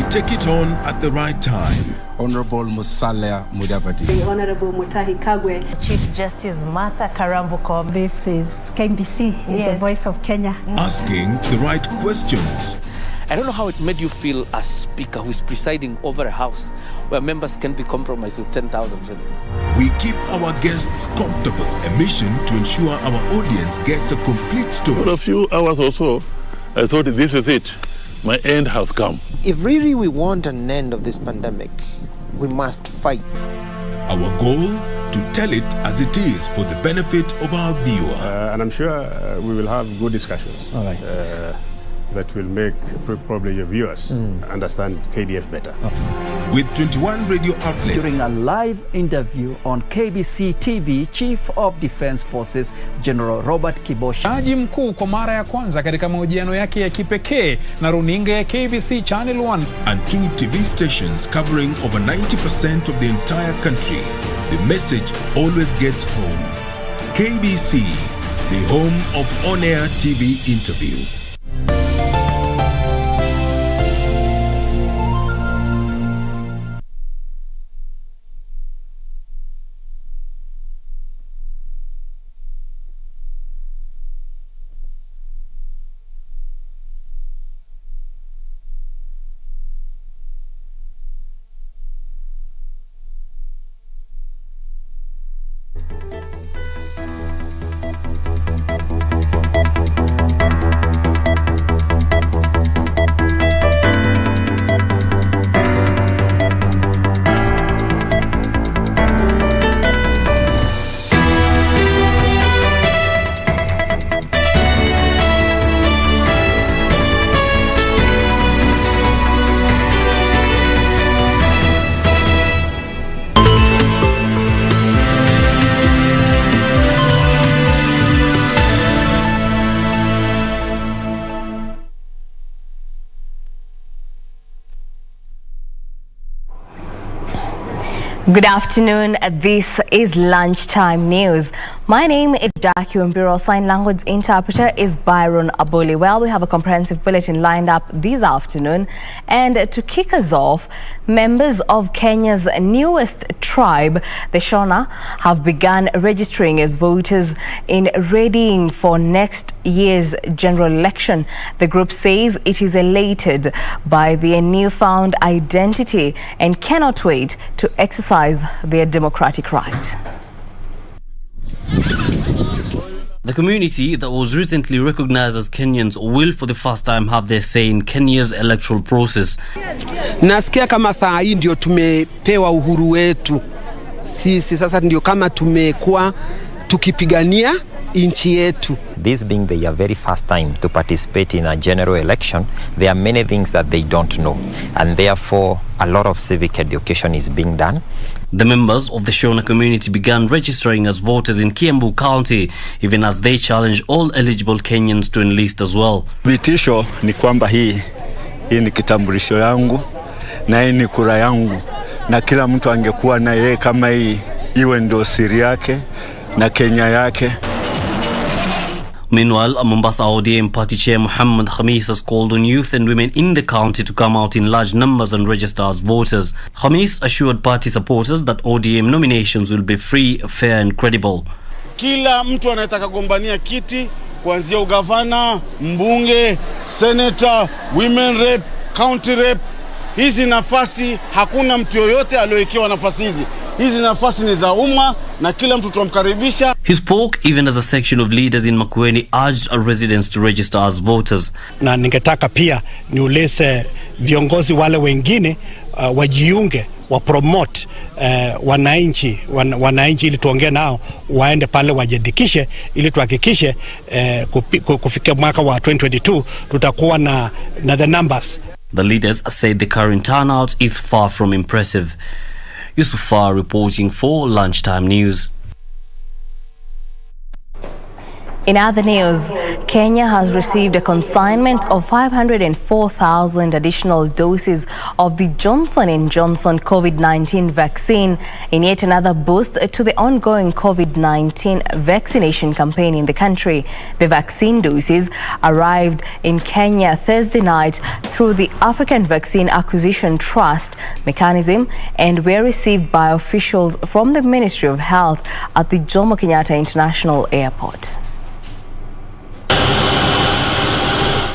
take it on at the right time. Honorable Musalia Mudavadi. The Honorable Mutahi Kagwe. Chief Justice Martha Karambuko. This is KBC, the voice of Kenya. Asking the right questions. I don't know how it made you feel as speaker who is presiding over a house where members can be compromised with 10,000 shillings. We keep our guests comfortable. A mission to ensure our audience gets a complete story. For a few hours or so, I thought this is it. My end has come. If really we want an end of this pandemic, we must fight. Our goal, to tell it as it is for the benefit of our viewer. And I'm sure we will have good discussions. All right. That will make probably your viewers understand KDF better. With 21 radio outlets. During a live interview on KBC TV, Chief of Defense Forces General Robert Kibosha. Jaji mkuu kwa mara ya kwanza katika mahojiano yake ya kipekee na runinga ya KBC Channel 1. And 2 TV stations covering over 90% of the entire country. The message always gets home. KBC, the home of on-air TV interviews. Good afternoon. This is Lunchtime News. My name is Jacky Wambiru. Sign language interpreter is Byron Aboli. Well, we have a comprehensive bulletin lined up this afternoon. And to kick us off, members of Kenya's newest tribe, the Shona, have begun registering as voters in readying for next year's general election. The group says it is elated by their newfound identity and cannot wait to exercise their democratic right. The community that was recently recognized as Kenyans will for the first time have their say in Kenya's electoral process. Nasikia kama saa hii ndio tumepewa uhuru wetu. Sisi sasa ndio kama tumekuwa tukipigania inchi yetu. This being their very first time to participate in a general election, there are many things that they don't know, and therefore a lot of civic education is being done. The members of the Shona community began registering as voters in Kiambu County, even as they challenge all eligible Kenyans to enlist as well. Vitisho ni kwamba hii ni kitambulisho yangu na hii ni kura yangu, na kila mtu angekuwa na yeye kama hii iwe ndio siri yake na Kenya yake. Meanwhile, Mombasa ODM party chair Muhammad Khamis has called on youth and women in the county to come out in large numbers and register as voters. Khamis assured party supporters that ODM nominations will be free, fair and credible. Kila mtu anataka kugombania kiti kuanzia ugavana, mbunge, senator, women rep, county rep. Hizi nafasi hakuna mtu yoyote aliyowekewa nafasi hizi. Hizi nafasi ni za umma na kila mtu tunamkaribisha. He spoke even as a section of leaders in Makueni urged residents to register as voters. Na ningetaka pia niuleze viongozi wale wengine wajiunge, wa promote wananchi ili tuongee nao waende pale wajiandikishe ili tuhakikishe kufikia mwaka wa 2022 tutakuwa na the numbers. The leaders said the current turnout is far from impressive. Yusufar reporting for Lunchtime News. In other news, Kenya has received a consignment of 504,000 additional doses of the Johnson & Johnson COVID-19 vaccine in yet another boost to the ongoing COVID-19 vaccination campaign in the country. The vaccine doses arrived in Kenya Thursday night through the African Vaccine Acquisition Trust mechanism and were received by officials from the Ministry of Health at the Jomo Kenyatta International Airport.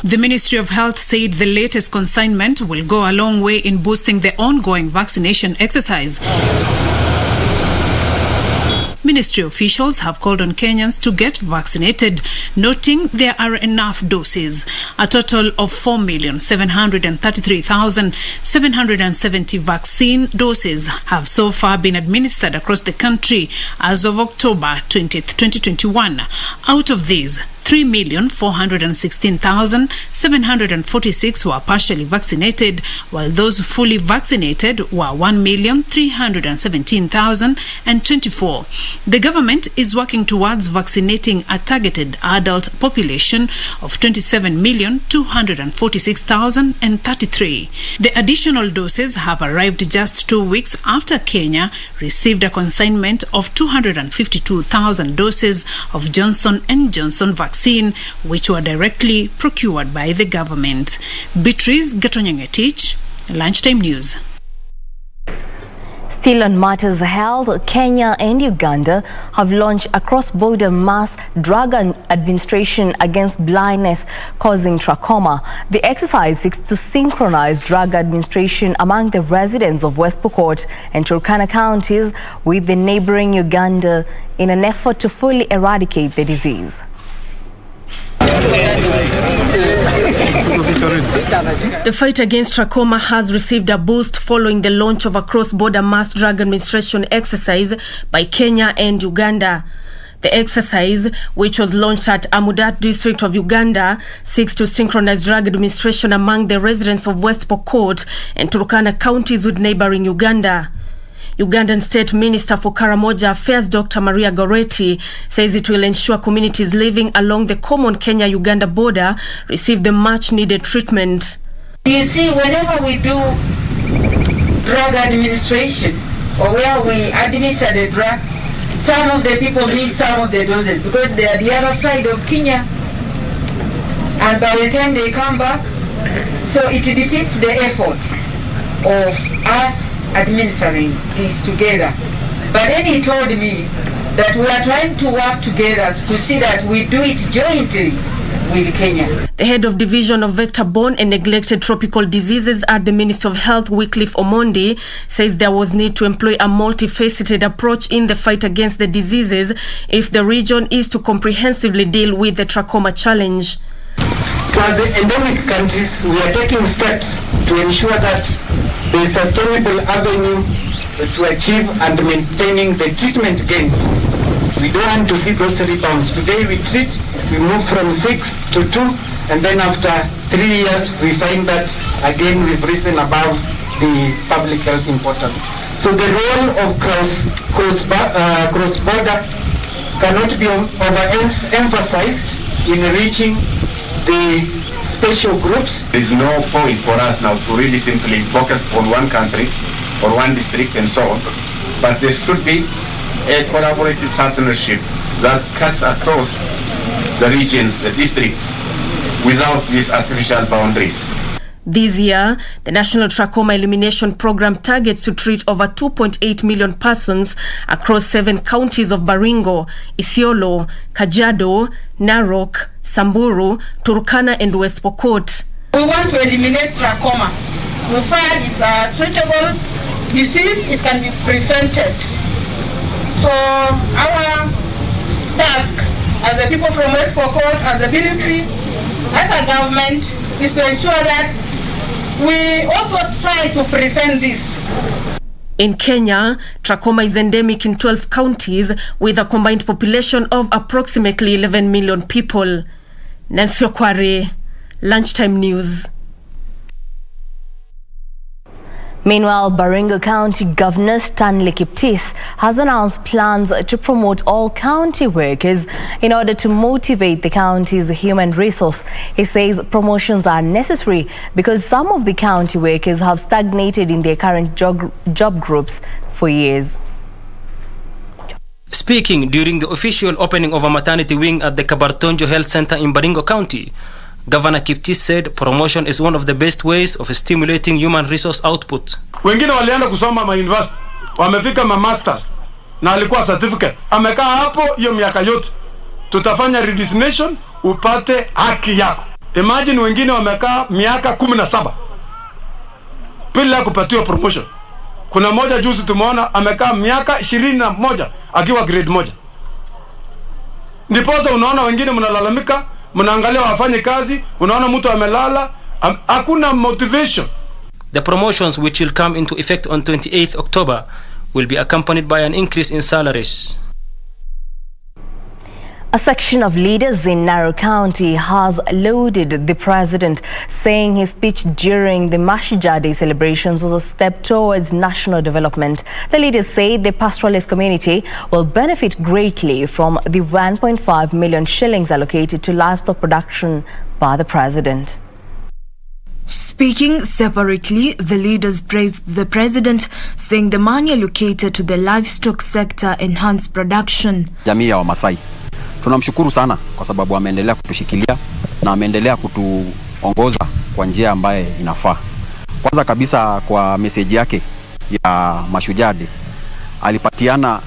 The Ministry of Health said the latest consignment will go a long way in boosting the ongoing vaccination exercise. Ministry officials have called on Kenyans to get vaccinated, noting there are enough doses. A total of 4,733,770 vaccine doses have so far been administered across the country as of October 20th, 2021. Out of these, 3,416,746 were partially vaccinated, while those fully vaccinated were 1,317,024. The government is working towards vaccinating a targeted adult population of 27,246,033. The additional doses have arrived just 2 weeks after Kenya received a consignment of 252,000 doses of Johnson & Johnson vaccine, which were directly procured by the government. Beatrice Gatonyangetich, Lunchtime News. Still on matters health, Kenya and Uganda have launched a cross-border mass drug administration against blindness causing trachoma. The exercise seeks to synchronize drug administration among the residents of West Pokot and Turkana counties with the neighboring Uganda in an effort to fully eradicate the disease. The fight against trachoma has received a boost following the launch of a cross-border mass drug administration exercise by Kenya and Uganda. The exercise, which was launched at Amudat district of Uganda, seeks to synchronize drug administration among the residents of West Pokot and Turkana counties with neighboring Uganda. Ugandan State Minister for Karamoja Affairs Dr. Maria Goretti says it will ensure communities living along the common Kenya-Uganda border receive the much-needed treatment. You see, whenever we do drug administration or where we administer the drug, some of the people miss some of the doses because they are the other side of Kenya, and by the time they come back, so it defeats the effort of us administering this together. But then he told me that we are trying to work together to see that we do it jointly with Kenya. The head of Division of Vector-Borne and Neglected Tropical Diseases at the Ministry of Health, Wycliffe Omondi, says there was need to employ a multifaceted approach in the fight against the diseases if the region is to comprehensively deal with the trachoma challenge. So as the endemic countries, we are taking steps to ensure that there is a sustainable avenue to achieve and maintaining the treatment gains. We don't want to see those rebounds. Today we treat, we move from 6 to 2, and then after 3 years we find that again we've risen above the public health importance. So the role of cross-border cannot be overemphasized in reaching the special groups. There's no point for us now to really simply focus on one country or one district and so on, but there should be a collaborative partnership that cuts across the regions, the districts, without these artificial boundaries. This year, the National Trachoma Elimination Program targets to treat over 2.8 million persons across 7 counties of Baringo, Isiolo, Kajiado, Narok, Samburu, Turkana and West Pokot. We want to eliminate trachoma. We find it's a treatable disease, it can be prevented. So our task as the people from West Pokot, as the ministry, as a government, is to ensure that we also try to prevent this. In Kenya, trachoma is endemic in 12 counties with a combined population of approximately 11 million people. Nancy Okware, Lunchtime News. Meanwhile, Baringo County Governor Stanley Kiptis has announced plans to promote all county workers in order to motivate the county's human resource. He says promotions are necessary because some of the county workers have stagnated in their current job groups for years. Speaking during the official opening of a maternity wing at the Kabartonjo Health Center in Baringo County, Governor Kiptis said promotion is one of the best ways of stimulating human resource output. Wengine walienda kusoma university, wamefika masters na alikuwa certificate. Amekaa hapo hiyo miaka yote. Tutafanya redesignation upate haki yako. Imagine wengine wamekaa miaka 17 bila kupatiwa promotion. Kuna moja juzi tumeona amekaa miaka 21 akiwa grade 1. Ndiposa unaona wengine mnalalamika, mnaangalia wafanye kazi, unaona mtu amelala, hakuna motivation. The promotions, which will come into effect on 28th October, will be accompanied by an increase in salaries. A section of leaders in Nakuru County has lauded the president, saying his speech during the Mashujaa Day celebrations was a step towards national development. The leaders say the pastoralist community will benefit greatly from the 1.5 million shillings allocated to livestock production by the president. Speaking separately, the leaders praised the president, saying the money allocated to the livestock sector enhanced production. Jamii ya Wamasai, tunamshukuru sana kwa sababu ameendelea kutushikilia na ameendelea kutuongoza kwa njia ambaye inafaa. Kwanza kabisa kwa message yake ya Mashujaa Day, alipatiana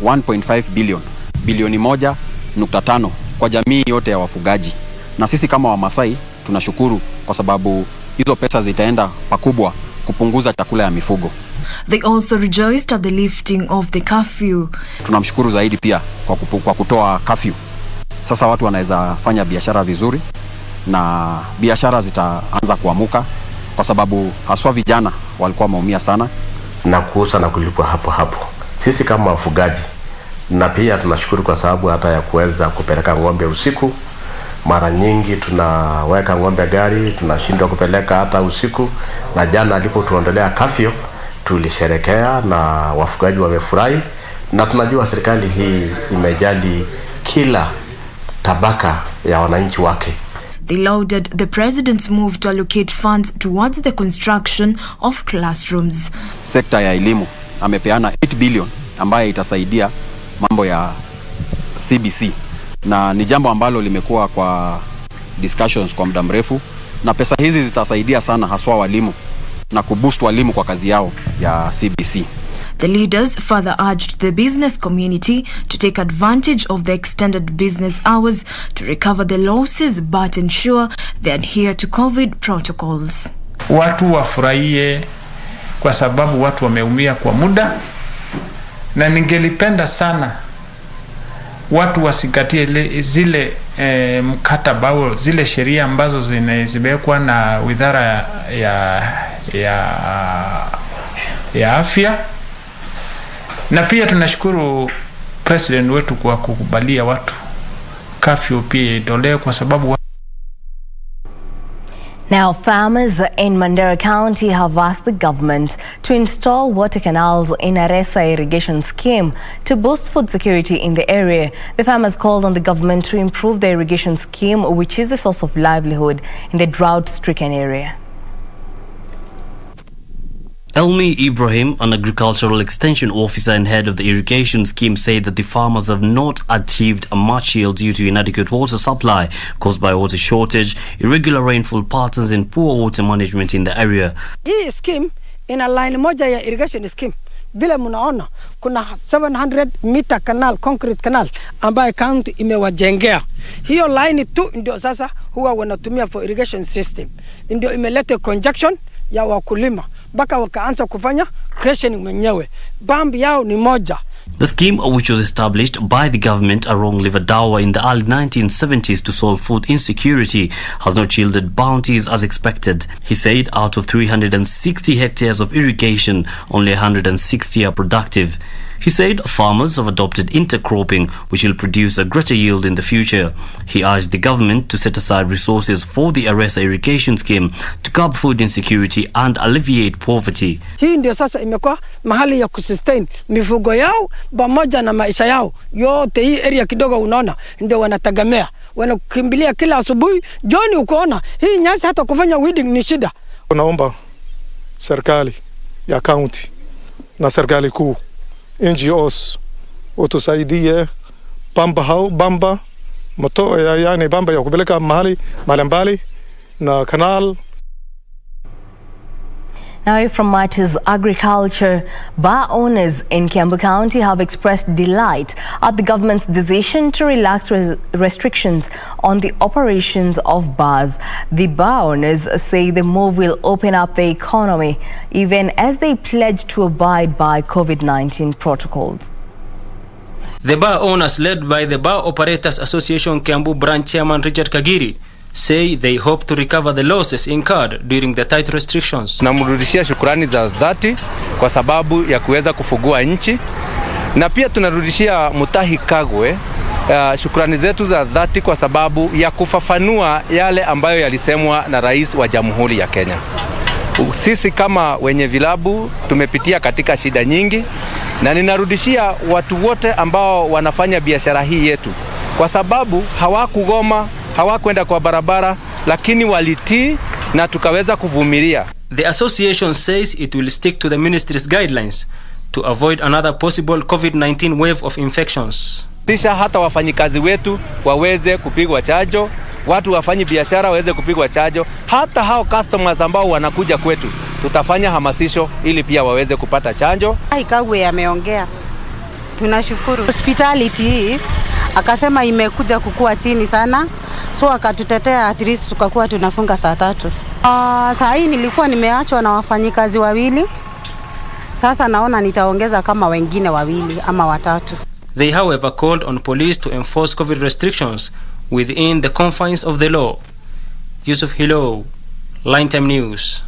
1.5 bilioni 1.5 kwa jamii yote ya wafugaji. Na sisi kama Wamasai tunashukuru kwa sababu hizo pesa zitaenda pakubwa kupunguza chakula ya mifugo. They also rejoiced at the lifting of the curfew. Tunamshukuru zaidi pia kwa kutoa curfew. Sasa watu wanaweza fanya biashara vizuri na biashara zitaanza kuamuka kwa sababu haswa vijana walikuwa wameumia sana na kuuza na kulipwa hapo. Sisi kama wafugaji na pia tunashukuru kwa sababu hata ya kuweza kupeleka ng'ombe usiku. Mara nyingi tunaweka ng'ombe gari, tunashindwa kupeleka hata usiku, na jana alipotuondolea curfew tulisherekea na wafugaji wamefurahi, na tunajua serikali hii imejali kila tabaka ya wananchi wake. They lauded the president's move to allocate funds towards the construction of classrooms. Sekta ya elimu amepeana 8 billion ambayo itasaidia mambo ya KBC, na ni jambo ambalo limekuwa kwa discussions kwa muda mrefu, na pesa hizi zitasaidia sana haswa walimu na kuboost walimu kwa kazi yao ya KBC. The leaders further urged the business community to take advantage of the extended business hours to recover the losses but ensure they adhere to COVID protocols. Watu wafurahie kwa sababu watu wameumia kwa muda, na ningelipenda sana watu wasigatie zile mkataba au zile sheria ambazo zimewekwa na Wizara ya Afya. Na pia tunashukuru president wetu kwa kukubalia watu curfew pia itolewe kwa sababu. Now, farmers in Mandera County have asked the government to install water canals in Aresa irrigation scheme to boost food security in the area. The farmers called on the government to improve the irrigation scheme, which is the source of livelihood in the drought-stricken area. Elmi Ibrahim, an agricultural extension officer and head of the irrigation scheme, said that the farmers have not achieved a much yield due to inadequate water supply caused by water shortage, irregular rainfall patterns and poor water management in the area. Hii scheme ina line moja ya irrigation scheme. Vile mnaona kuna 700 meter canal, concrete canal ambayo county imewajengea. Hiyo line tu ndio sasa huwa wanatumia for irrigation system. Ndio imeleta conjunction ya wakulima mpaka wakaanza kufanya creation mwenyewe. Bambi yao ni moja. The scheme, which was established by the government along River Dawa in the early 1970s to solve food insecurity, has not yielded bounties as expected. He said out of 360 hectares of irrigation, only 160 are productive. He said farmers have adopted intercropping, which will produce a greater yield in the future. He urged the government to set aside resources for the Aresa irrigation scheme to curb food insecurity and alleviate poverty. Hii ndio sasa imekuwa mahali ya kusustain mifugo yao pamoja na maisha yao yote. Hii area kidogo unaona ndio wanategemea, wanakimbilia kila asubuhi jioni. Ukoona hii nyasi hata kufanya weeding ni shida. Naomba serikali ya county na serikali kuu, NGOs utusaidie bamba moto, yani bamba ya kupeleka mahali mbali na canal. Now from matters agriculture, bar owners in Kiambu County have expressed delight at the government's decision to relax restrictions on the operations of bars. The bar owners say the move will open up the economy, even as they pledge to abide by COVID-19 protocols. The bar owners, led by the Bar Operators Association Kiambu branch chairman Richard Kagiri, say they hope to recover the losses incurred during the tight restrictions. Tunamrudishia shukrani za dhati kwa sababu ya kuweza kufungua nchi, na pia tunarudishia Mutahi Kagwe shukrani zetu za dhati kwa sababu ya kufafanua yale ambayo yalisemwa na Rais wa Jamhuri ya Kenya. Sisi kama wenye vilabu tumepitia katika shida nyingi, na ninarudishia watu wote ambao wanafanya biashara hii yetu kwa sababu hawakugoma, hawakwenda kwa barabara, lakini walitii na tukaweza kuvumilia. The association says it will stick to the ministry's guidelines to avoid another possible COVID-19 wave of infections. Tisha hata wafanyikazi wetu waweze kupigwa chanjo, watu wafanyi biashara waweze kupigwa chanjo, hata hao customers ambao wanakuja kwetu tutafanya hamasisho ili pia waweze kupata chanjo. Kagwe ameongea, tunashukuru. Hospitality hii akasema imekuja kukua chini sana, so akatutetea at least tukakuwa tunafunga saa 3. Saa hii nilikuwa nimeachwa na wafanyikazi wawili, sasa naona nitaongeza kama wengine wawili ama 3. They however called on police to enforce COVID restrictions within the confines of the law. Yusuf Hilo, Line Time News.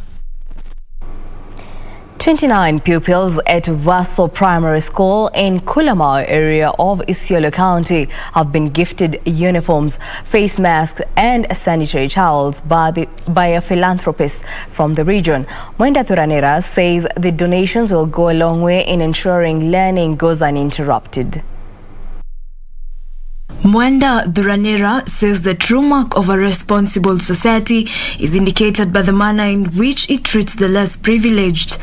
29 pupils at Vaso Primary School in Kulamau area of Isiolo County have been gifted uniforms, face masks and sanitary towels by a philanthropist from the region. Mwenda Thuranera says the donations will go a long way in ensuring learning goes uninterrupted. Mwenda Thuranera says the true mark of a responsible society is indicated by the manner in which it treats the less privileged.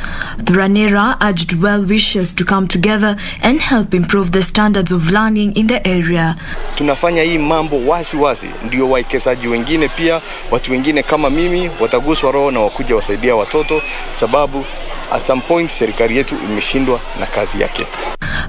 Thuranera urged well-wishers to come together and help improve the standards of learning in the area. Tunafanya hii mambo wasi ndio waikezaji wengine pia, watu wengine kama mimi wataguswa roho na wakuja wasaidia watoto, sababu at some point serikali yetu imeshindwa na kazi yake.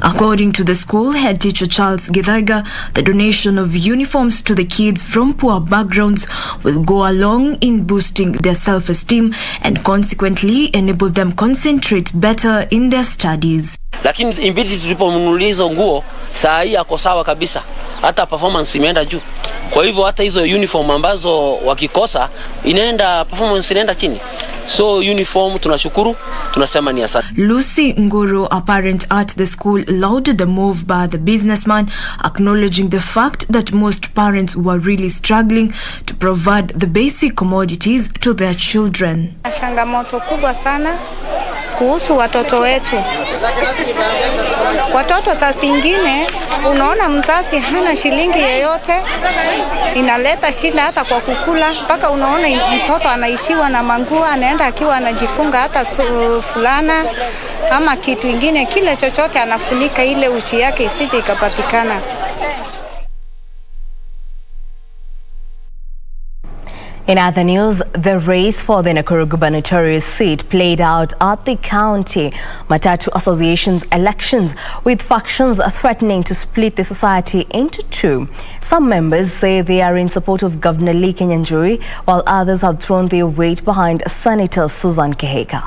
According to the school head teacher Charles Githaiga, the donation of uniforms to the kids from poor backgrounds will go along in boosting their self-esteem and consequently enable them concentrate better in their studies. Lakini imbidi tulipomnunulia hizo nguo, saa hii ako sawa kabisa. Hata performance imeenda juu. Kwa hivyo hata hizo uniform ambazo wakikosa performance inaenda chini. So uniform tunashukuru, tunasema ni asante. Lucy Nguru, a parent at the school, lauded the move by the businessman, acknowledging the fact that most parents were really struggling to provide the basic commodities to their children. Changamoto kubwa sana kuhusu watoto wetu. Watoto saa zingine unaona mzazi hana shilingi yoyote, inaleta shida hata kwa kukula, mpaka unaona mtoto anaishiwa na manguo, anaenda akiwa anajifunga hata fulana ama kitu kingine kile chochote anafunika ile uchi yake isije ikapatikana. In other news, the race for the Nakuru gubernatorial seat played out at the County Matatu Association's elections, with factions threatening to split the society into two. Some members say they are in support of Governor Lee Kenyanjui, while others have thrown their weight behind Senator Susan Keheka.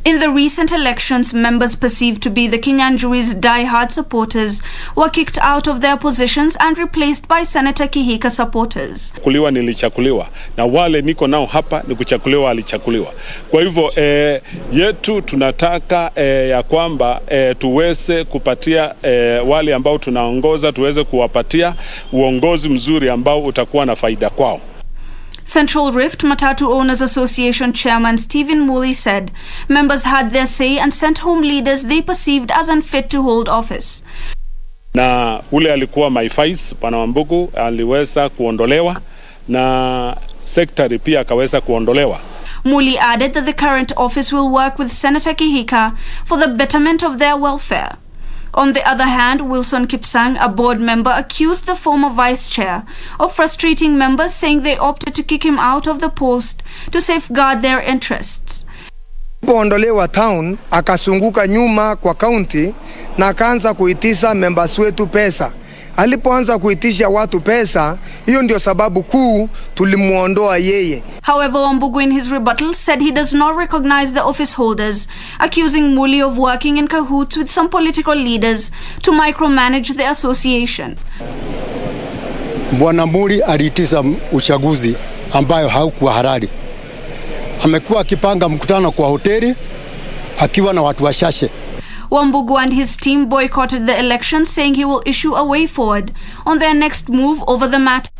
In the recent elections, members perceived to be the Kinyanjui's die-hard supporters were kicked out of their positions and replaced by Senator Kihika supporters. Kuliwa nilichakuliwa na wale niko nao hapa ni kuchakuliwa alichakuliwa. Kwa hivyo yetu tunataka ya kwamba tuweze kupatia wale ambao tunaongoza tuweze kuwapatia uongozi mzuri ambao utakuwa na faida kwao. Central Rift Matatu Owners Association Chairman Stephen Muli said members had their say and sent home leaders they perceived as unfit to hold office. Na ule alikuwa Maifais Bwana Wambugu aliweza kuondolewa na secretary pia akaweza kuondolewa. Muli added that the current office will work with Senator Kihika for the betterment of their welfare. On the other hand, Wilson Kipsang, a board member, accused the former vice chair of frustrating members, saying they opted to kick him out of the post to safeguard their interests. Ondolewa town, akasunguka nyuma kwa county na akaanza kuitisha members wetu pesa. Alipoanza kuitisha watu pesa, hiyo ndio sababu kuu tulimuondoa yeye. However, Wambugu in his rebuttal said he does not recognize the office holders, accusing Muli of working in cahoots with some political leaders to micromanage the association. Bwana Muli aliitisha uchaguzi ambayo haukuwa halali. Amekuwa akipanga mkutano kwa hoteli akiwa na watu wachache. Wambugu and his team boycotted the election, saying he will issue a way forward on their next move over the matter.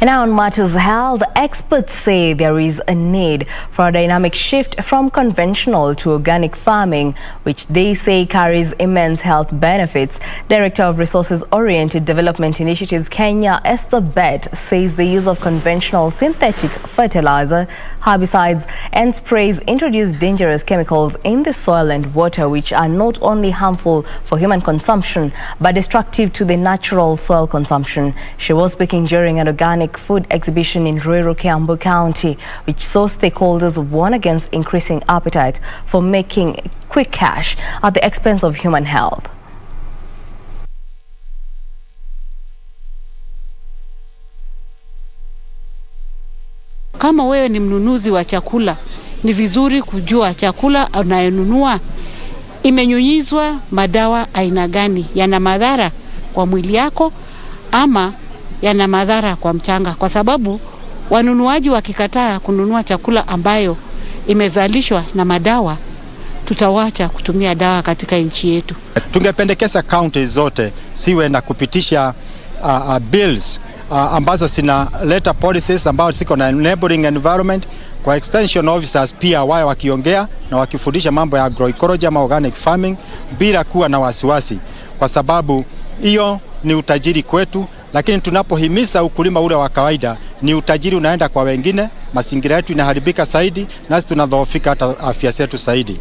And now on matters health, experts say there is a need for a dynamic shift from conventional to organic farming, which they say carries immense health benefits. Director of Resources-Oriented Development Initiatives Kenya, Esther Bett, says the use of conventional synthetic fertilizer, herbicides and sprays introduce dangerous chemicals in the soil and water, which are not only harmful for human consumption but destructive to the natural soil consumption. She was speaking during an organic food exhibition in rural Kiambu County, which saw stakeholders warn against increasing appetite for making quick cash at the expense of human health. Kama wewe ni mnunuzi wa chakula, ni vizuri kujua chakula unayonunua imenyunyizwa madawa aina gani, yana madhara kwa mwili yako ama yana madhara kwa mchanga, kwa sababu wanunuaji wakikataa kununua chakula ambayo imezalishwa na madawa, tutawacha kutumia dawa katika nchi yetu. Tungependekeza counties zote siwe na kupitisha bills ambazo zinaleta policies ambazo ziko na neighboring environment. Kwa extension officers pia wao wakiongea na wakifundisha mambo ya agroecology ama organic farming bila kuwa na wasiwasi, kwa sababu hiyo ni utajiri kwetu. Lakini tunapohimiza ukulima ule wa kawaida, ni utajiri unaenda kwa wengine, mazingira yetu inaharibika zaidi, nasi tunadhoofika hata afya zetu zaidi.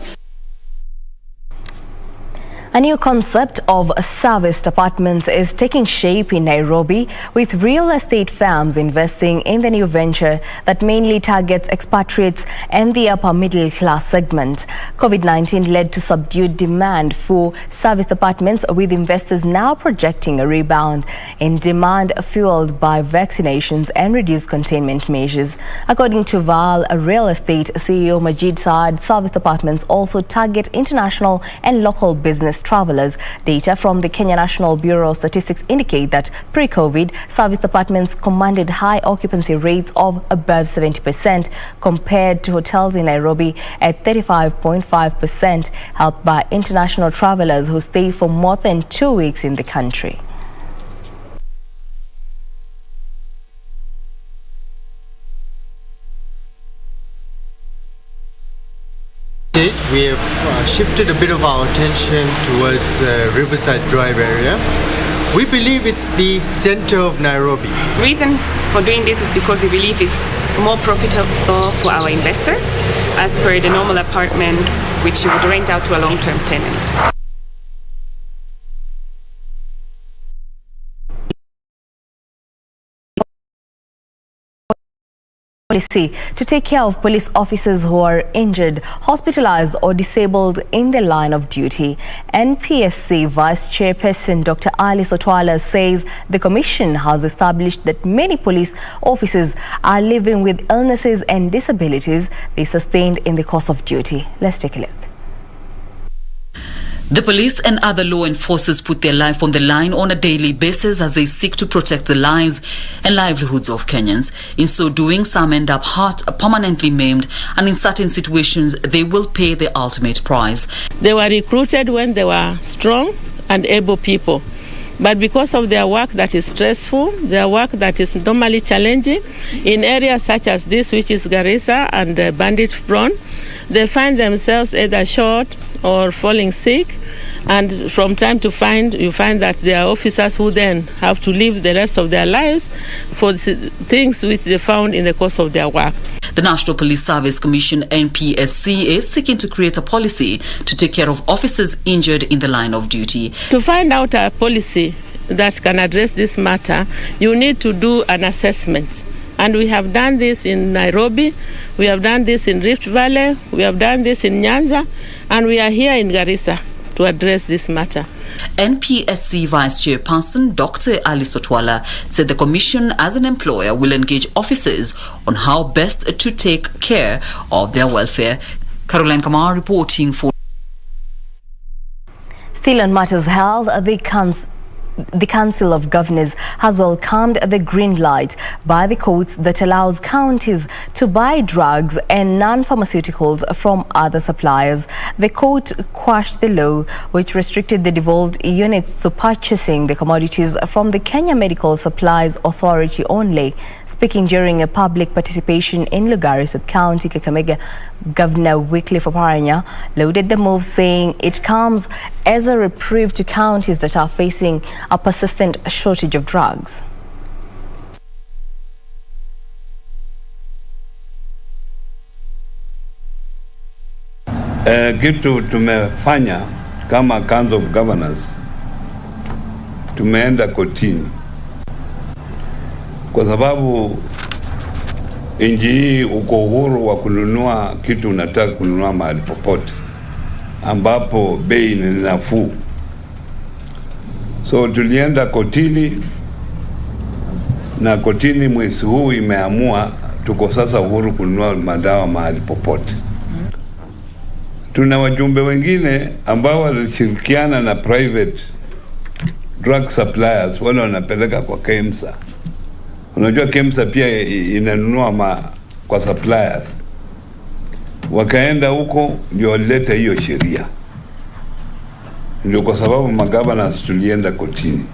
A new concept of serviced apartments is taking shape in Nairobi, with real estate firms investing in the new venture that mainly targets expatriates and the upper middle class segment. COVID-19 led to subdued demand for serviced apartments, with investors now projecting a rebound in demand fueled by vaccinations and reduced containment measures. According to Val, a real estate CEO Majid Saad, serviced apartments also target international and local business travelers. Data from the Kenya National Bureau of Statistics indicate that pre-COVID, serviced apartments commanded high occupancy rates of above 70%, compared to hotels in Nairobi at 35.5%, helped by international travelers who stay for more than 2 weeks in the country. We have shifted a bit of our attention towards the Riverside Drive area. We believe it's the center of Nairobi. The reason for doing this is because we believe it's more profitable for our investors as per the normal apartments which you would rent out to a long-term tenant. policy to take care of police officers who are injured, hospitalized or disabled in the line of duty. NPSC Vice Chairperson Dr. Alice Otwala says the Commission has established that many police officers are living with illnesses and disabilities they sustained in the course of duty. Let's take a look. The police and other law enforcers put their life on the line on a daily basis as they seek to protect the lives and livelihoods of Kenyans. In so doing, some end up hurt, permanently maimed, and in certain situations, they will pay the ultimate price. They were recruited when they were strong and able people. But because of their work that is stressful, their work that is normally challenging, in areas such as this, which is Garissa and bandit prone, they find themselves either short or falling sick, and from time to you find that there are officers who then have to live the rest of their lives for things which they found in the course of their work. The National Police Service Commission, NPSC, is seeking to create a policy to take care of officers injured in the line of duty. To find out a policy that can address this matter, you need to do an assessment. And we have done this in Nairobi, we have done this in Rift Valley, we have done this in Nyanza, and we are here in Garissa to address this matter. NPSC Vice Chairperson Dr. Alice Otwala said the Commission as an employer will engage officers on how best to take care of their welfare. Caroline Kamar reporting for... Still on matters health, the Council of Governors has welcomed the green light by the courts that allows counties to buy drugs and non-pharmaceuticals from other suppliers. The court quashed the law which restricted the devolved units to purchasing the commodities from the Kenya Medical Supplies Authority only. Speaking during a public participation in Lugari Sub-County, Kakamega, Governor Wycliffe Oparanya lauded the move, saying it comes as a reprieve to counties that are facing a persistent shortage of drugs. Kitu tumefanya kama Council of Governors, tumeenda kotini kwa sababu nchi hii uko uhuru wa kununua kitu unataka kununua mahali popote ambapo bei ni nafuu. So tulienda kotini na kotini mwezi huu imeamua tuko sasa uhuru kununua madawa mahali popote. Tuna wajumbe wengine ambao walishirikiana na private drug suppliers, wale wanapeleka kwa KEMSA. Unajua KEMSA pia inanunua kwa suppliers. Wakaenda huko ndio walileta hiyo sheria. Ndio kwa sababu magavana tulienda kotini.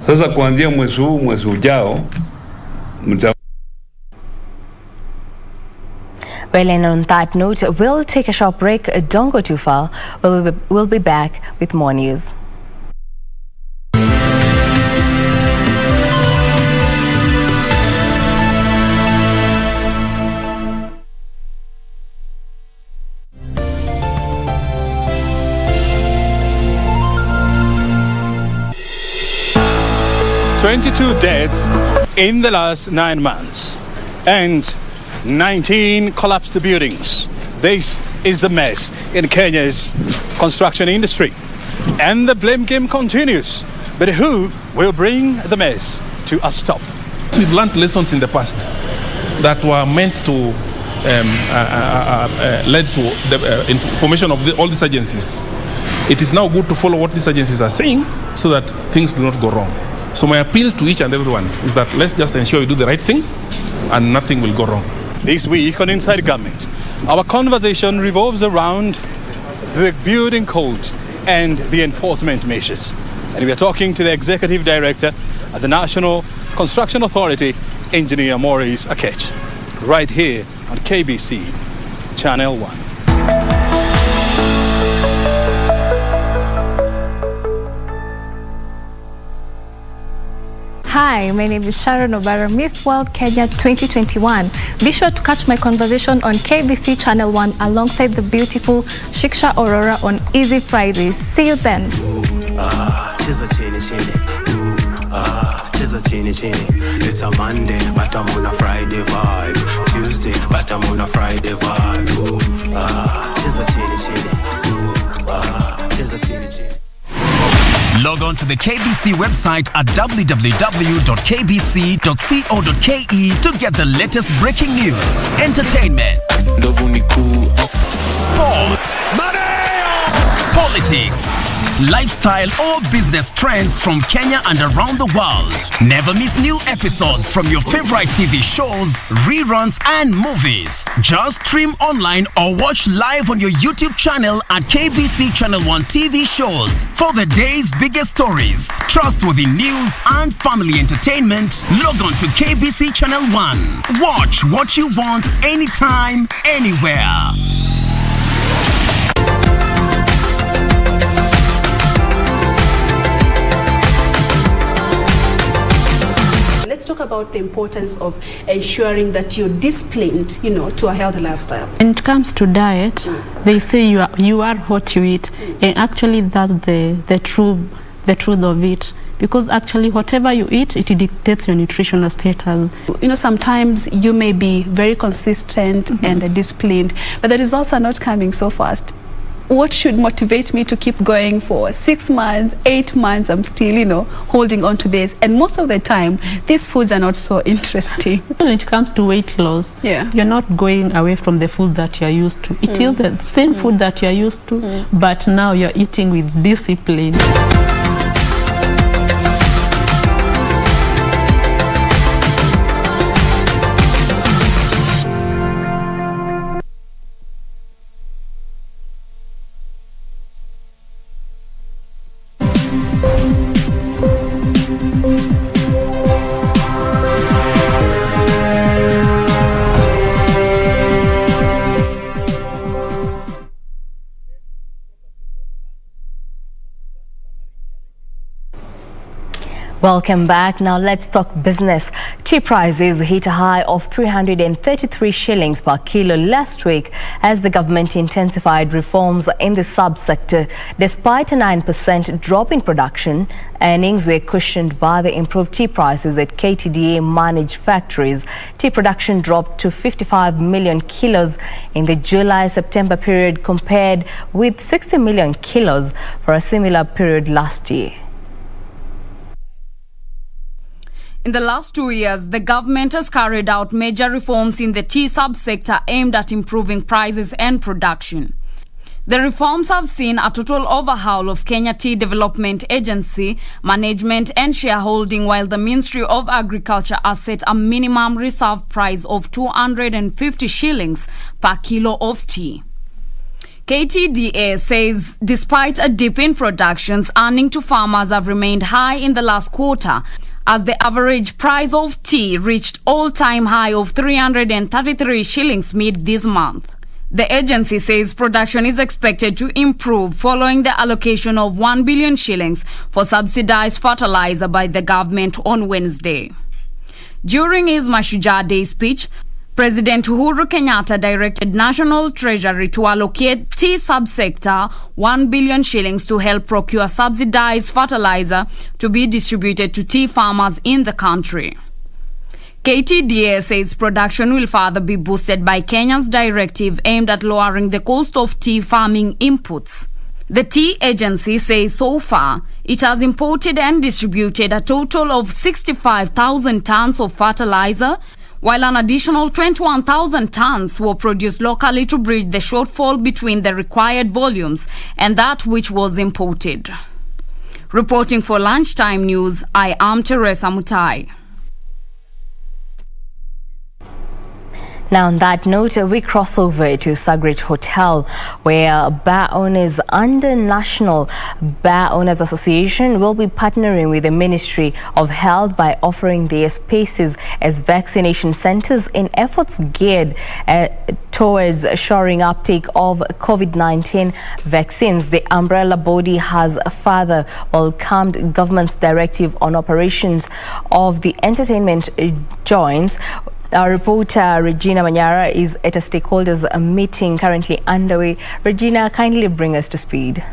Sasa kuanzia mwezi ujao Well, and on that note, we'll take a short break. Don't go too far. We'll be back with more news. $22 deaths in the last 9 months and 19 collapsed buildings. This is the mess in Kenya's construction industry. And the blame game continues. But who will bring the mess to a stop? We've learned lessons in the past that were meant to lead to the information of all these agencies. It is now good to follow what these agencies are saying so that things do not go wrong. So my appeal to each and everyone is that let's just ensure we do the right thing and nothing will go wrong. This week on Inside Government, our conversation revolves around the building code and the enforcement measures. And we are talking to the Executive Director at the National Construction Authority, Engineer Maurice Akech, right here on KBC Channel 1. Hi, my name is Sharon Obara, Miss World Kenya 2021. Be sure to catch my conversation on KBC Channel 1 alongside the beautiful Shiksha Aurora on Easy Fridays. See you then. cheza chini chini. It's a Monday, but I'm on a Friday vibe. Tuesday, but I'm on a Friday vibe. Ooh, cheza chini chini. Ooh, cheza chini chini. Log on to the KBC website at www.kbc.co.ke to get the latest breaking news, entertainment, sports, politics, lifestyle or business trends from Kenya and around the world. Never miss new episodes from your favorite TV shows, reruns and movies. Just stream online or watch live on your YouTube channel at KBC Channel 1 TV shows. For the day's biggest stories, trustworthy news and family entertainment, log on to KBC Channel 1. Watch what you want anytime, anywhere. Let's talk about the importance of ensuring that you're disciplined, to a healthy lifestyle. When it comes to diet, they say you are what you eat, and actually that's the truth of it. Because actually whatever you eat, it dictates your nutritional status. Sometimes you may be very consistent and disciplined, but the results are not coming so fast. What should motivate me to keep going for 6 months, 8 months? I'm still, holding on to this. And most of the time, these foods are not so interesting. When it comes to weight loss, you're not going away from the food that you're used to. It is the same food that you're used to, but now you're eating with discipline. Welcome back. Now let's talk business. Tea prices hit a high of 333 shillings per kilo last week as the government intensified reforms in the subsector. Despite a 9% drop in production, earnings were cushioned by the improved tea prices at KTDA managed factories. Tea production dropped to 55 million kilos in the July-September period compared with 60 million kilos for a similar period last year. In the last 2 years, the government has carried out major reforms in the tea subsector aimed at improving prices and production. The reforms have seen a total overhaul of Kenya Tea Development Agency, management and shareholding, while the Ministry of Agriculture has set a minimum reserve price of 250 shillings per kilo of tea. KTDA says despite a dip in productions, earnings to farmers have remained high in the last quarter, as the average price of tea reached all-time high of 333 shillings mid this month. The agency says production is expected to improve following the allocation of 1 billion shillings for subsidized fertilizer by the government on Wednesday. During his Mashujaa Day speech, President Uhuru Kenyatta directed National Treasury to allocate tea subsector 1 billion shillings to help procure subsidized fertilizer to be distributed to tea farmers in the country. KTDA says production will further be boosted by Kenya's directive aimed at lowering the cost of tea farming inputs. The tea agency says so far it has imported and distributed a total of 65,000 tons of fertilizer, while an additional 21,000 tons were produced locally to bridge the shortfall between the required volumes and that which was imported. Reporting for Lunchtime News, I am Teresa Mutai. Now, on that note, we cross over to Sagret Hotel, where bar owners under National Bar Owners Association will be partnering with the Ministry of Health by offering their spaces as vaccination centers in efforts geared towards shoring uptake of COVID-19 vaccines. The umbrella body has further welcomed government's directive on operations of the entertainment joints. Our reporter Regina Manyara is at a stakeholders meeting currently underway. Regina, kindly bring us to speed.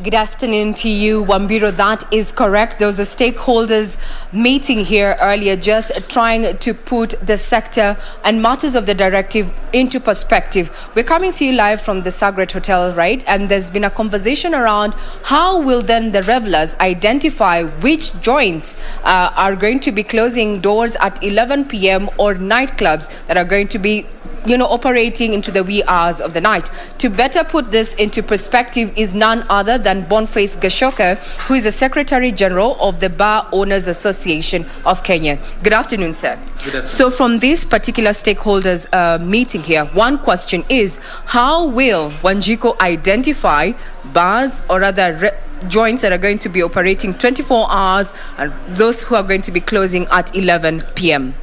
Good afternoon to you, Wambiru. That is correct. There was a stakeholders meeting here earlier, just trying to put the sector and matters of the directive into perspective. We're coming to you live from the Sagret Hotel, right? And there's been a conversation around how will then the revelers identify which joints are going to be closing doors at 11 p.m. or nightclubs that are going to be operating into the wee hours of the night. To better put this into perspective is none other than Boniface Gashoka, who is the Secretary General of the Bar Owners Association of Kenya. Good afternoon, sir. Good afternoon. So from this particular stakeholders meeting here, one question is, how will Wanjiko identify bars or other joints that are going to be operating 24 hours and those who are going to be closing at 11 p.m.?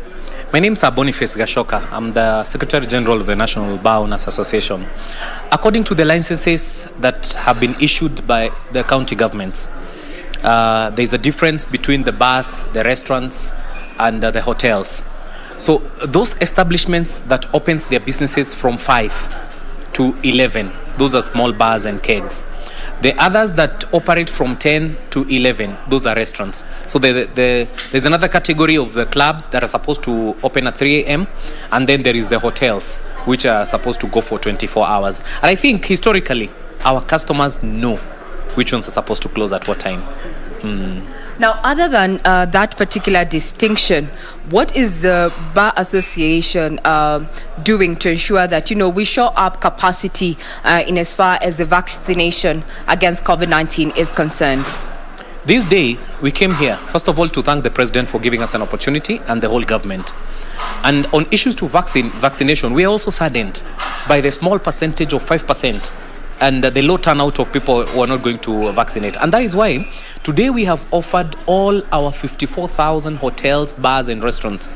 My name is Boniface Gashoka. I'm the Secretary General of the National Bar Owners Association. According to the licenses that have been issued by the county governments, there is a difference between the bars, the restaurants, and the hotels. So those establishments that opens their businesses from 5 to 11, those are small bars and kegs. The others that operate from 10 to 11, those are restaurants. So there's another category of the clubs that are supposed to open at 3 a.m. And then there is the hotels, which are supposed to go for 24 hours. And I think historically, our customers know which ones are supposed to close at what time. Now, other than that particular distinction, what is the Bar Association doing to ensure that, we show up capacity in as far as the vaccination against COVID-19 is concerned? This day, we came here, first of all, to thank the President for giving us an opportunity and the whole government. And on issues to vaccination, we are also saddened by the small percentage of 5% and the low turnout of people who are not going to vaccinate. And that is why today we have offered all our 54,000 hotels, bars and restaurants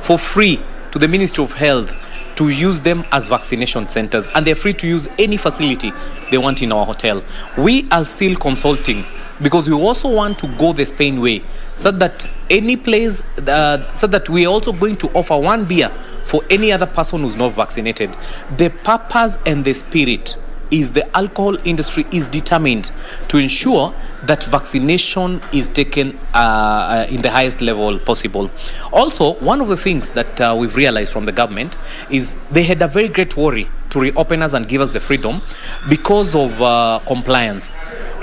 for free to the Ministry of Health to use them as vaccination centers. And they're free to use any facility they want in our hotel. We are still consulting because we also want to go the Spain way, so that any place, so that we are also going to offer one beer for any other person who's not vaccinated. The purpose and the spirit is the alcohol industry is determined to ensure that vaccination is taken in the highest level possible. Also, one of the things that we've realized from the government is they had a very great worry to reopen us and give us the freedom because of compliance.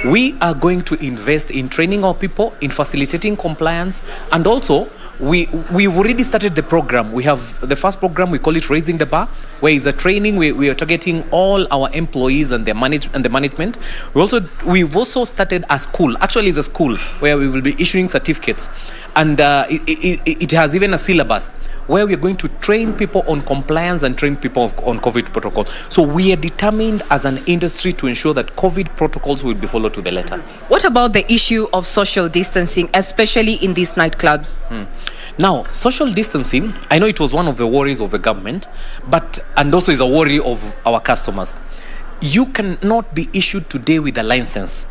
We are going to invest in training our people, in facilitating compliance, and also we've already started the program. We have the first program, we call it Raising the Bar, where is a training. We are targeting all our employees and the management. We've also started a school. Actually, it's a school where we will be issuing certificates, and it has even a syllabus where we are going to train people on compliance and train people on COVID protocol. So we are determined as an industry to ensure that COVID protocols will be followed to the letter. What about the issue of social distancing, especially in these nightclubs? Now, social distancing, I know it was one of the worries of the government, and also is a worry of our customers. You cannot be issued today with a license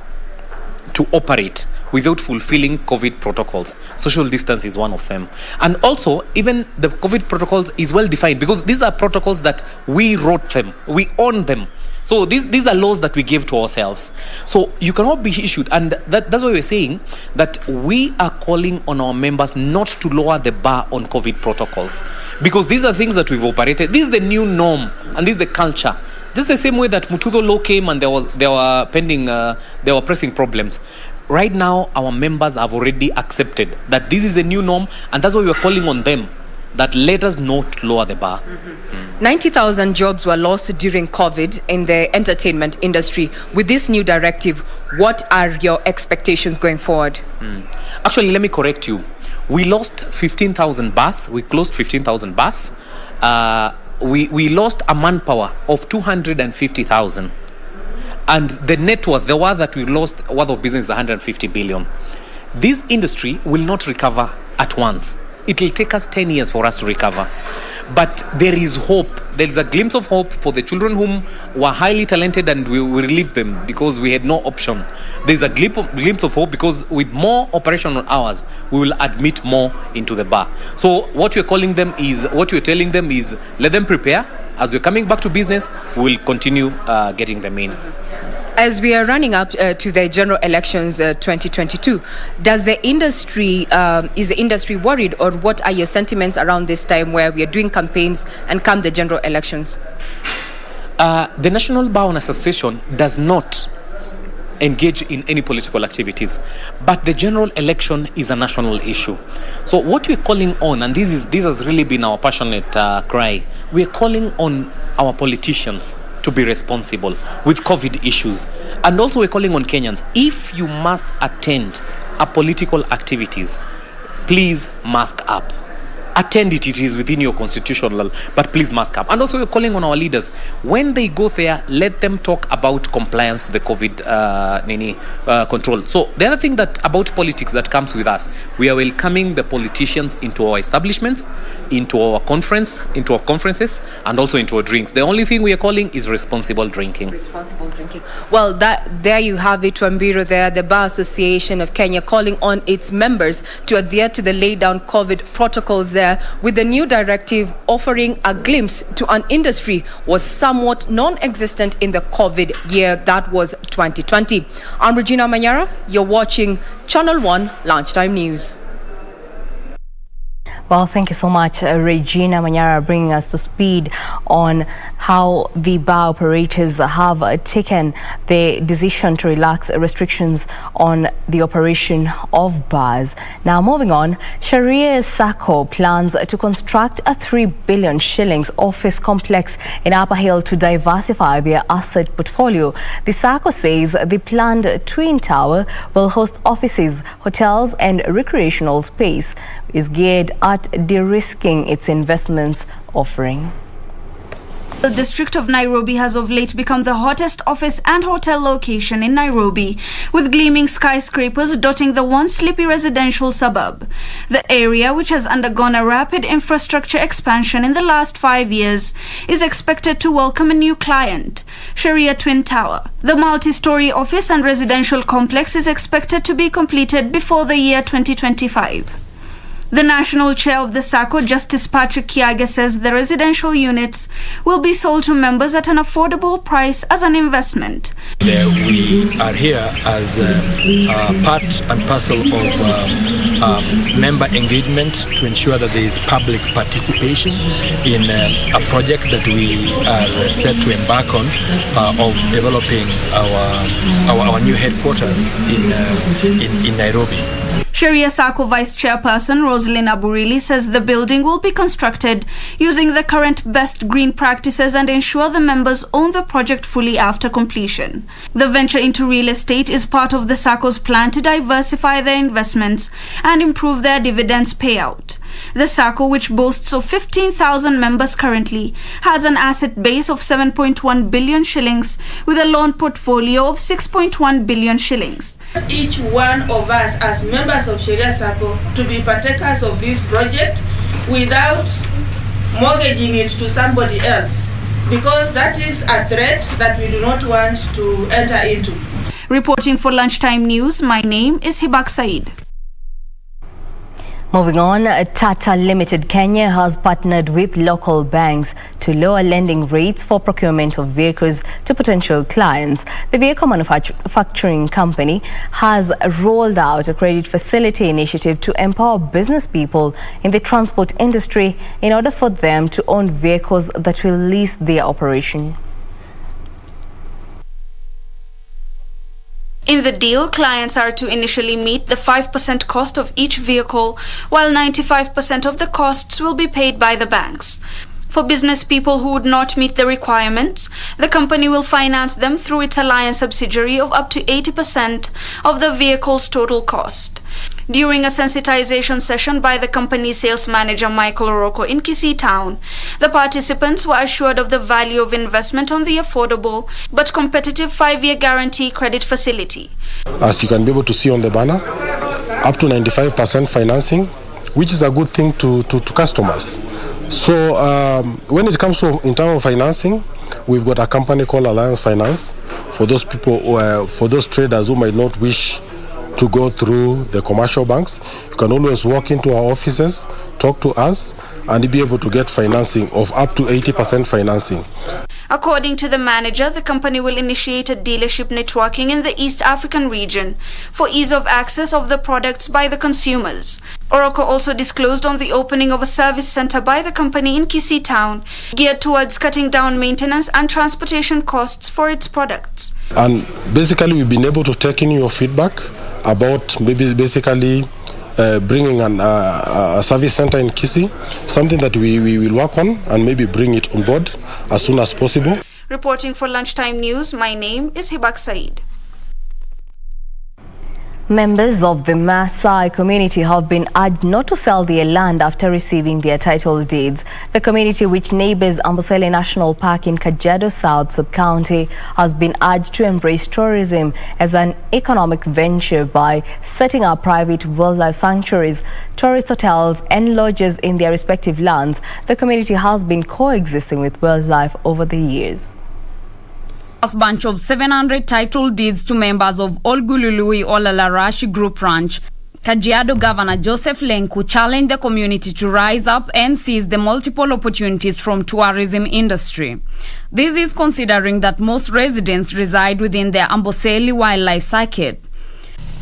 to operate without fulfilling COVID protocols. Social distance is one of them. And also, even the COVID protocols is well defined because these are protocols that we wrote them, we own them. So these are laws that we gave to ourselves. So you cannot be issued, and that's why we're saying that we are calling on our members not to lower the bar on COVID protocols, because these are things that we've operated. This is the new norm, and this is the culture. Just the same way that Mutudo law came and there were pressing problems. Right now, our members have already accepted that this is a new norm, and that's why we're calling on them that let us not lower the bar. 90,000 jobs were lost during COVID in the entertainment industry. With this new directive, what are your expectations going forward? Actually, let me correct you. We lost 15,000 bars. We closed 15,000 bars. We lost a manpower of 250,000. And the net worth, the worth that we lost, worth of business is 150 billion. This industry will not recover at once. It will take us 10 years for us to recover. But there is hope. There is a glimpse of hope for the children whom were highly talented, and we relieved them because we had no option. There is a glimpse of hope because with more operational hours, we will admit more into the bar. So what we're telling them is, let them prepare. As we're coming back to business, we will continue getting them in. As we are running up to the general elections 2022, does the industry, is the industry worried, or what are your sentiments around this time where we are doing campaigns and come the general elections? The National Bar Association does not engage in any political activities, but the general election is a national issue. So what we're calling on, and this has really been our passionate cry, we're calling on our politicians to be responsible with COVID issues. And also we're calling on Kenyans, if you must attend a political activities, please mask up. Attend it, it is within your constitutional, but please mask up. And also we're calling on our leaders, when they go there, let them talk about compliance to the COVID control. So the other thing that about politics that comes with us, we are welcoming the politicians into our establishments, into our conferences, and also into our drinks. The only thing we are calling is responsible drinking. Responsible drinking. Well, there you have it, Wambiru there, the Bar Association of Kenya calling on its members to adhere to the laid down COVID protocols there, with the new directive offering a glimpse to an industry was somewhat non-existent in the COVID year that was 2020. I'm Regina Manyara. You're watching Channel 1 Lunchtime News. Well, thank you so much, Regina Manyara, bringing us to speed on how the bar operators have taken the decision to relax restrictions on the operation of bars. Now, moving on, Sharia Sacco plans to construct a 3 billion shillings office complex in Upper Hill to diversify their asset portfolio. The Sacco says the planned twin tower will host offices, hotels and recreational space, is geared at de-risking its investments offering. The district of Nairobi has of late become the hottest office and hotel location in Nairobi, with gleaming skyscrapers dotting the once sleepy residential suburb. The area, which has undergone a rapid infrastructure expansion in the last 5 years, is expected to welcome a new client, Sharia Twin Tower. The multi-story office and residential complex is expected to be completed before the year 2025. The national chair of the Sacco, Justice Patrick Kiage, says the residential units will be sold to members at an affordable price as an investment. We are here as part and parcel of member engagement to ensure that there is public participation in a project that we are set to embark on of developing our new headquarters in Nairobi. Sharia Sacco Vice Chairperson Rosalyn Aburili says the building will be constructed using the current best green practices and ensure the members own the project fully after completion. The venture into real estate is part of the Sacco's plan to diversify their investments and improve their dividends payout. The Sacco, which boasts of 15,000 members currently, has an asset base of 7.1 billion shillings with a loan portfolio of 6.1 billion shillings. Each one of us as members of Sharia Sacco to be partakers of this project without mortgaging it to somebody else, because that is a threat that we do not want to enter into. Reporting for Lunchtime News, my name is Hibak Said. Moving on, Tata Limited Kenya has partnered with local banks to lower lending rates for procurement of vehicles to potential clients. The vehicle manufacturing company has rolled out a credit facility initiative to empower business people in the transport industry in order for them to own vehicles that will lease their operation. In the deal, clients are to initially meet the 5% cost of each vehicle, while 95% of the costs will be paid by the banks. For business people who would not meet the requirements, the company will finance them through its alliance subsidiary of up to 80% of the vehicle's total cost. During a sensitization session by the company's sales manager Michael Oroko in Kisii Town, the participants were assured of the value of investment on the affordable but competitive 5-year guarantee credit facility. As you can be able to see on the banner, up to 95% financing, which is a good thing to customers. So when it comes to in terms of financing, we've got a company called Alliance Finance for those people, for those traders who might not wish to go through the commercial banks. You can always walk into our offices, talk to us, and be able to get financing of up to 80% financing. According to the manager, the company will initiate a dealership networking in the East African region for ease of access of the products by the consumers. Oroko also disclosed on the opening of a service center by the company in Kisii town, geared towards cutting down maintenance and transportation costs for its products. And basically, we've been able to take in your feedback about basically bringing a service center in Kisii, something that we will work on and maybe bring it on board as soon as possible. Reporting for Lunchtime News, my name is Hibak Said. Members of the Maasai community have been urged not to sell their land after receiving their title deeds. The community, which neighbors Amboseli National Park in Kajiado South Sub-County, has been urged to embrace tourism as an economic venture by setting up private wildlife sanctuaries, tourist hotels and lodges in their respective lands. The community has been coexisting with wildlife over the years. A bunch of 700 title deeds to members of Olgulului Olalarashi Group Ranch. Kajiado Governor Joseph Lenku challenged the community to rise up and seize the multiple opportunities from tourism industry. This is considering that most residents reside within the Amboseli Wildlife Circuit.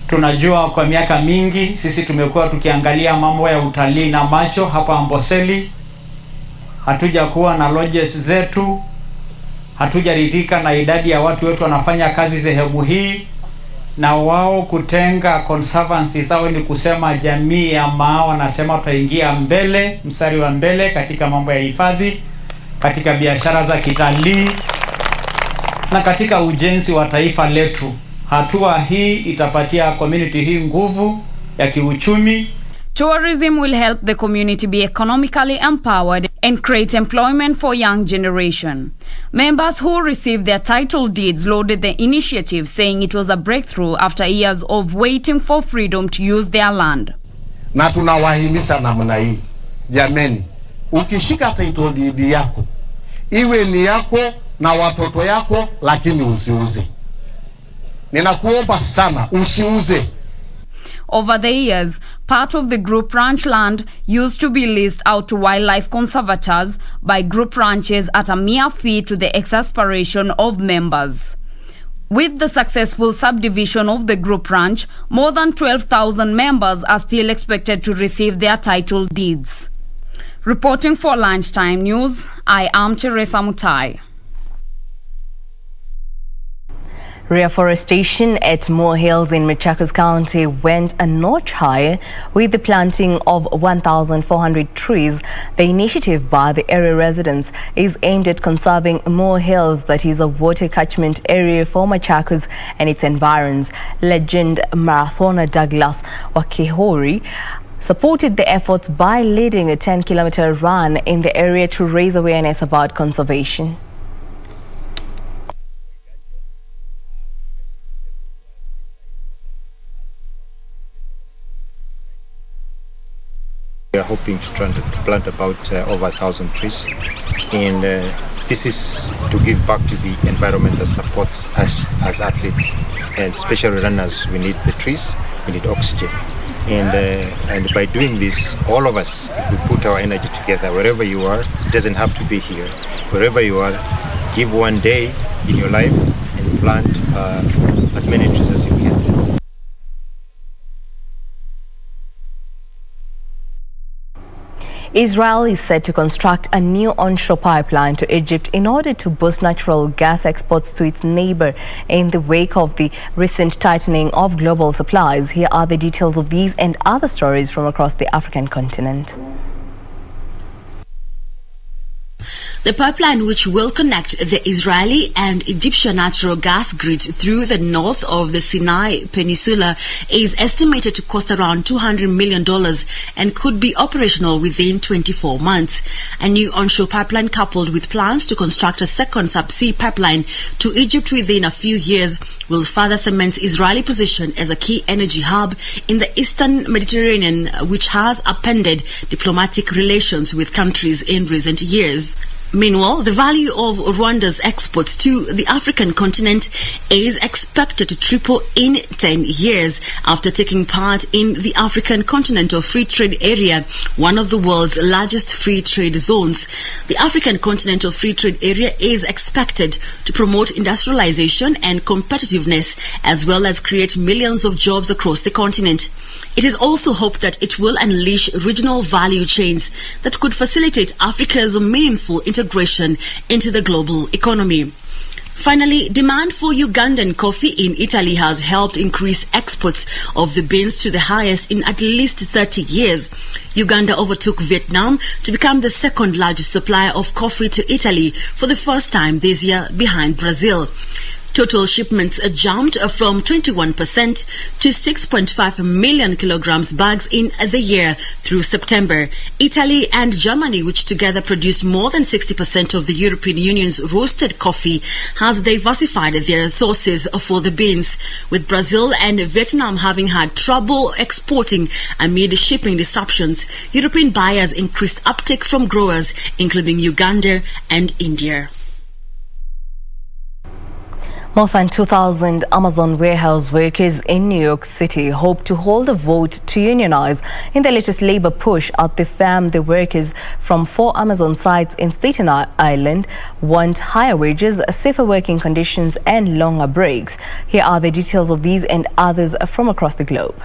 Tunajua kwa miaka mingi sisi tumekuwa tukiangalia mambo ya utalii na macho hapa Amboseli. Hatuja kuwa na lodges zetu. Hatujaridhika na idadi ya watu wetu wanafanya kazi sehemu hii, na wao kutenga conservancy zao ni kusema jamii ya Maa wanasema tutaingia mbele, mstari wa mbele katika mambo ya hifadhi, katika biashara za kitalii na katika ujenzi wa taifa letu. Hatua hii itapatia community hii nguvu ya kiuchumi. Tourism will help the community be economically empowered and create employment for young generation. Members who received their title deeds lauded the initiative, saying it was a breakthrough after years of waiting for freedom to use their land. Na tunawahimiza namna hii, jameni, ukishika title deed yako, iwe ni yako na watoto yako, lakini usiuze. Ninakuomba sana, usiuze. Over the years, part of the group ranch land used to be leased out to wildlife conservators by group ranches at a mere fee, to the exasperation of members. With the successful subdivision of the group ranch, more than 12,000 members are still expected to receive their title deeds. Reporting for Lunchtime News, I am Teresa Mutai. Reforestation at Moore Hills in Machakos County went a notch higher with the planting of 1,400 trees. The initiative by the area residents is aimed at conserving Moore Hills, that is a water catchment area for Machakos and its environs. Legend marathoner Douglas Wakihori supported the efforts by leading a 10-kilometer run in the area to raise awareness about conservation. We are hoping to plant about over 1,000 trees, and this is to give back to the environment that supports us as athletes, and especially runners. We need the trees, we need oxygen, and by doing this, all of us, if we put our energy together, wherever you are, it doesn't have to be here, wherever you are, give one day in your life and plant as many trees as you can. Israel is set to construct a new onshore pipeline to Egypt in order to boost natural gas exports to its neighbor in the wake of the recent tightening of global supplies. Here are the details of these and other stories from across the African continent. The pipeline, which will connect the Israeli and Egyptian natural gas grids through the north of the Sinai Peninsula, is estimated to cost around $200 million and could be operational within 24 months. A new onshore pipeline, coupled with plans to construct a second subsea pipeline to Egypt within a few years, will further cement Israeli position as a key energy hub in the eastern Mediterranean, which has upended diplomatic relations with countries in recent years. Meanwhile, the value of Rwanda's exports to the African continent is expected to triple in 10 years after taking part in the African Continental Free Trade Area, one of the world's largest free trade zones. The African Continental Free Trade Area is expected to promote industrialization and competitiveness, as well as create millions of jobs across the continent. It is also hoped that it will unleash regional value chains that could facilitate Africa's meaningful integration into the global economy. Finally, demand for Ugandan coffee in Italy has helped increase exports of the beans to the highest in at least 30 years. Uganda overtook Vietnam to become the second largest supplier of coffee to Italy for the first time this year, behind Brazil. Total shipments jumped from 21% to 6.5 million kilograms bags in the year through September. Italy and Germany, which together produce more than 60% of the European Union's roasted coffee, has diversified their sources for the beans, with Brazil and Vietnam having had trouble exporting amid shipping disruptions. European buyers increased uptake from growers, including Uganda and India. More than 2,000 Amazon warehouse workers in New York City hope to hold a vote to unionize in the latest labor push at the firm. The workers from 4 Amazon sites in Staten Island want higher wages, safer working conditions and longer breaks. Here are the details of these and others from across the globe.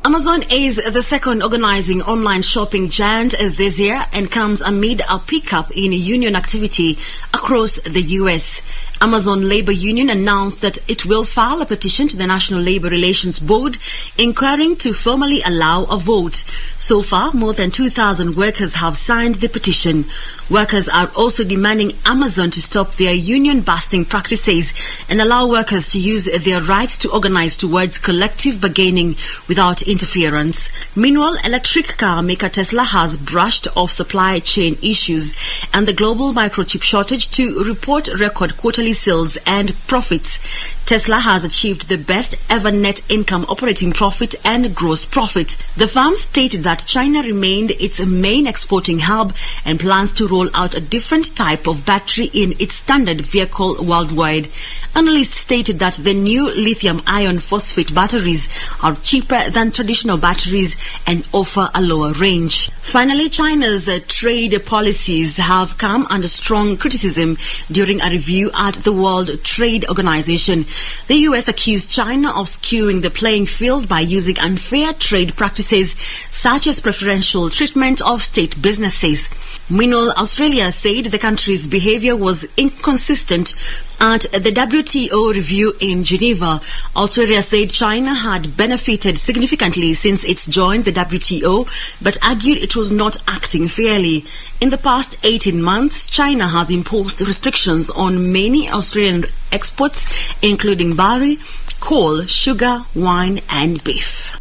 Amazon is the second organizing online shopping giant this year and comes amid a pickup in union activity across the U.S. Amazon Labor Union announced that it will file a petition to the National Labor Relations Board inquiring to formally allow a vote. So far, more than 2,000 workers have signed the petition. Workers are also demanding Amazon to stop their union-busting practices and allow workers to use their rights to organize towards collective bargaining without interference. Meanwhile, electric car maker Tesla has brushed off supply chain issues and the global microchip shortage to report record quarterly sales and profits. Tesla has achieved the best ever net income, operating profit and gross profit. The firm stated that China remained its main exporting hub and plans to roll out a different type of battery in its standard vehicle worldwide. Analysts stated that the new lithium iron phosphate batteries are cheaper than traditional batteries and offer a lower range. Finally, China's trade policies have come under strong criticism during a review at the World Trade Organization. The U.S. accused China of skewing the playing field by using unfair trade practices such as preferential treatment of state businesses. Meanwhile, Australia said the country's behavior was inconsistent at the WTO review in Geneva. Australia said China had benefited significantly since it joined the WTO, but argued it was not acting fairly. In the past 18 months, China has imposed restrictions on many Australian exports, including barley, coal, sugar, wine and beef.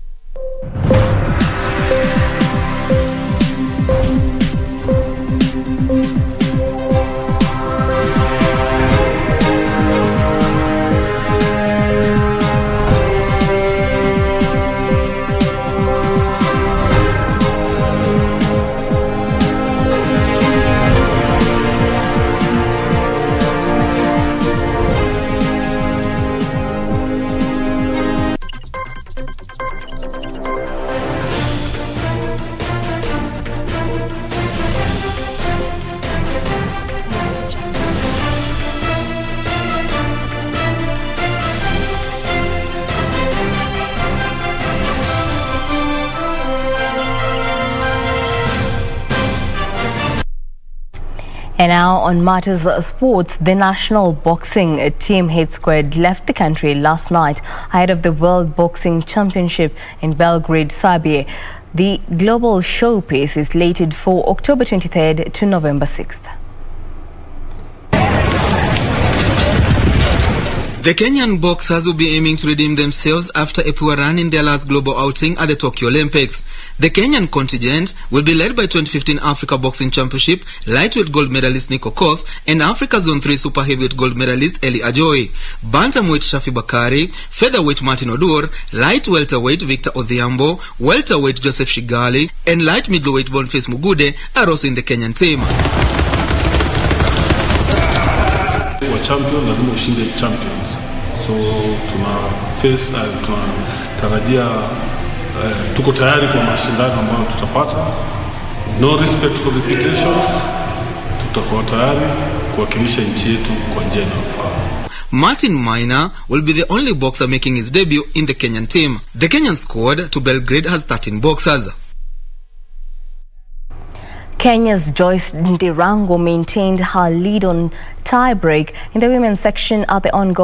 And now on matters sports, the national boxing team hit squad left the country last night ahead of the World Boxing Championship in Belgrade, Serbia. The global showpiece is slated for October 23rd to November 6th. The Kenyan boxers will be aiming to redeem themselves after a poor run in their last global outing at the Tokyo Olympics. The Kenyan contingent will be led by 2015 Africa Boxing Championship lightweight gold medalist Nico Koth and Africa Zone 3 super heavyweight gold medalist Eli Ajoy, bantamweight Shafi Bakari, featherweight Martin Odur, light welterweight Victor Odhiambo, welterweight Joseph Shigali, and light middleweight Boniface Mugude are also in the Kenyan team. champion lazima ushinde champions. So tunatarajia tuko tayari kwa mashindano ambayo tutapata. No respect for reputations. Tutakuwa tayari kuwakilisha nchi yetu kwa njia inayofaa. Martin Maina will be the only boxer making his debut in the Kenyan team. The Kenyan squad to Belgrade has 13 boxers. Kenya's Joyce Ndirango maintained her lead on tie break in the women's section at the ongoing